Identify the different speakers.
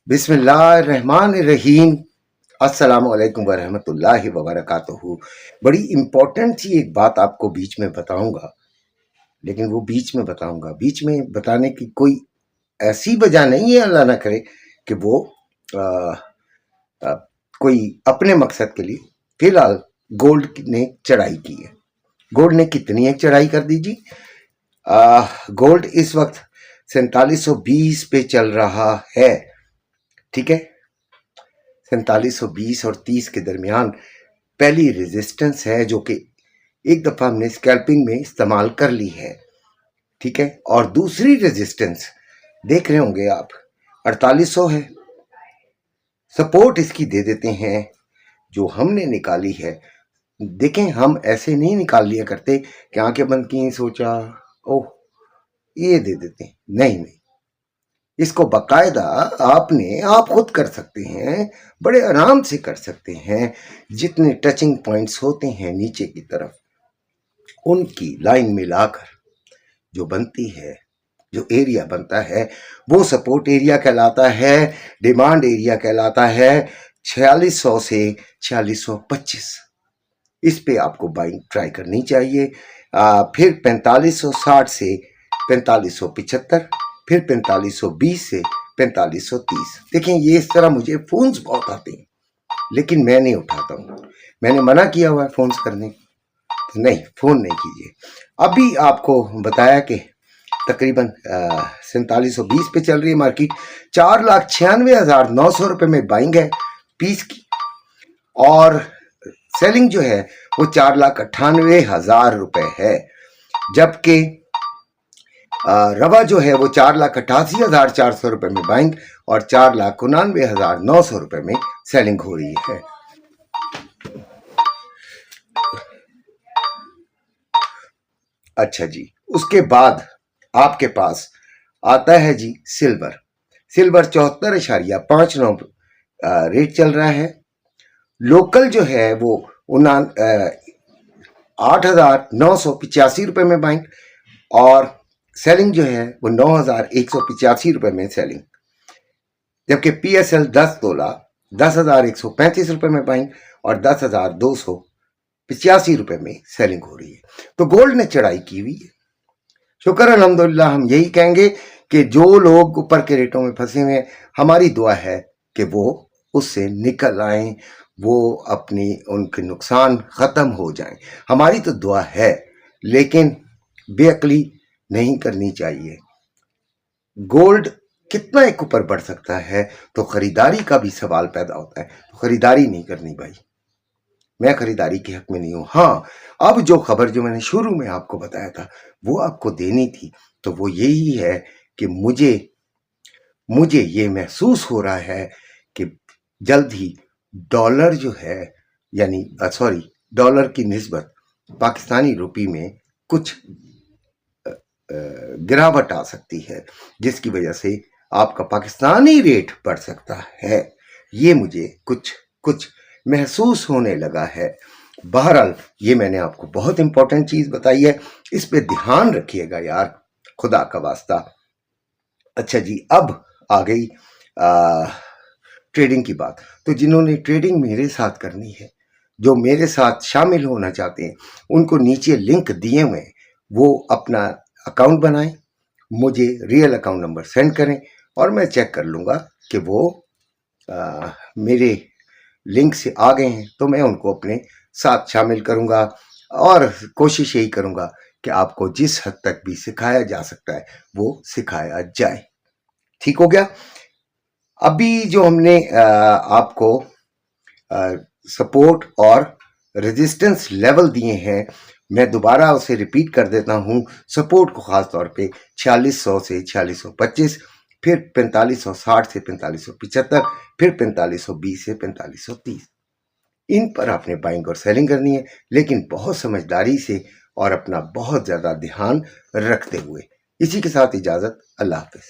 Speaker 1: बिस्मिल्लाहिर्रहमानिर्रहीम। अस्सलाम वालेकुम वरहमतुल्लाहि वबरकातुहू। बड़ी इम्पोर्टेंट सी एक बात आपको बीच में बताऊंगा, लेकिन वो बीच में बताऊंगा। बीच में बताने की कोई ऐसी वजह नहीं है, अल्लाह ना करे कि वो आ, आ, कोई अपने मकसद के लिए। फिलहाल गोल्ड ने चढ़ाई की है। गोल्ड ने कितनी एक चढ़ाई कर दी जी? गोल्ड इस वक्त 4720 पे चल रहा है, ठीक है। 4720 और 30 के दरमियान पहली रेजिस्टेंस है जो कि एक दफा हमने स्कैल्पिंग में इस्तेमाल कर ली है, ठीक है। और दूसरी रेजिस्टेंस देख रहे होंगे आप, 4800 है। सपोर्ट इसकी दे देते हैं जो हमने निकाली है। देखें, हम ऐसे नहीं निकाल लिया करते कि आंखें बंद की सोचा ओह ये दे देते हैं। नहीं नहीं, इसको बाकायदा आप खुद कर सकते हैं, बड़े आराम से कर सकते हैं। जितने टचिंग पॉइंट्स होते हैं नीचे की तरफ, उनकी लाइन मिलाकर जो बनती है, जो एरिया बनता है, वो सपोर्ट एरिया कहलाता है, डिमांड एरिया कहलाता है। 4600 से 4625 इस पे आपको बाइंग ट्राई करनी चाहिए। फिर 4560 से 4575, फिर 4520 से 4530। देखें, ये इस तरह मुझे फोन्स बहुत आते हैं, लेकिन मैं नहीं उठाता हूँ। मैंने मना किया हुआ है फोन्स करने, तो नहीं, फोन नहीं कीजिए। अभी आपको बताया कि तकरीबन 4720 पे चल रही है मार्केट। 4,96,900 रुपये में बाइंग है पीस की, और सेलिंग जो है वो 4,98,000 रुपये है। जबकि रवा जो है वो 4,88,400 रुपये में बाइंग और 4,99,900 रुपये में सेलिंग हो रही है। अच्छा जी, उसके बाद आपके पास आता है जी सिल्वर। सिल्वर 74.59 रेट चल रहा है। लोकल जो है वो 8,985 रुपये में बाइंग, और सेलिंग जो है वो 9,185 रुपये में सेलिंग। जबकि PSL 10 तोला 10,135 रुपये में बाइंग और 10,285 रुपये में सेलिंग हो रही है। तो गोल्ड ने चढ़ाई की हुई है, शुक्र अल्हम्दुलिल्लाह। हम यही कहेंगे कि जो लोग ऊपर के रेटों में फंसे हुए हैं, हमारी दुआ है कि वो उससे निकल आए, वो अपनी उनके नुकसान ख़त्म हो जाएं। हमारी तो दुआ है, लेकिन बेअक्ली नहीं करनी चाहिए। गोल्ड कितना एक ऊपर बढ़ सकता है, तो खरीदारी का भी सवाल पैदा होता है। तो खरीदारी नहीं करनी भाई, मैं खरीदारी के हक में नहीं हूं। हाँ, अब जो खबर जो मैंने शुरू में आपको बताया था वो आपको देनी थी, तो वो यही है कि मुझे ये महसूस हो रहा है कि जल्द ही डॉलर जो है, यानी डॉलर की निस्बत पाकिस्तानी रुपये में कुछ गिरावट आ सकती है, जिसकी वजह से आपका पाकिस्तानी रेट बढ़ सकता है। ये मुझे कुछ महसूस होने लगा है। बहरहाल, ये मैंने आपको बहुत इंपॉर्टेंट चीज बताई है, इस पे ध्यान रखिएगा यार, खुदा का वास्ता। अच्छा जी, अब आ गई ट्रेडिंग की बात। तो जिन्होंने ट्रेडिंग मेरे साथ करनी है, जो मेरे साथ शामिल होना चाहते हैं, उनको नीचे लिंक दिए हुए हैं, वो अपना अकाउंट बनाएं, मुझे रियल अकाउंट नंबर सेंड करें, और मैं चेक कर लूँगा कि वो मेरे लिंक से आ गए हैं, तो मैं उनको अपने साथ शामिल करूँगा, और कोशिश यही करूँगा कि आपको जिस हद तक भी सिखाया जा सकता है वो सिखाया जाए। ठीक हो गया? अभी जो हमने आपको सपोर्ट और रेजिस्टेंस लेवल दिए हैं, मैं दोबारा उसे रिपीट कर देता हूं। सपोर्ट को खास तौर पे 4600 से 4625, फिर 4560 से 4575, फिर 4520 से 4530। इन पर आपने बाइंग और सेलिंग करनी है, लेकिन बहुत समझदारी से और अपना बहुत ज्यादा ध्यान रखते हुए। इसी के साथ इजाजत, अल्लाह हाफिज।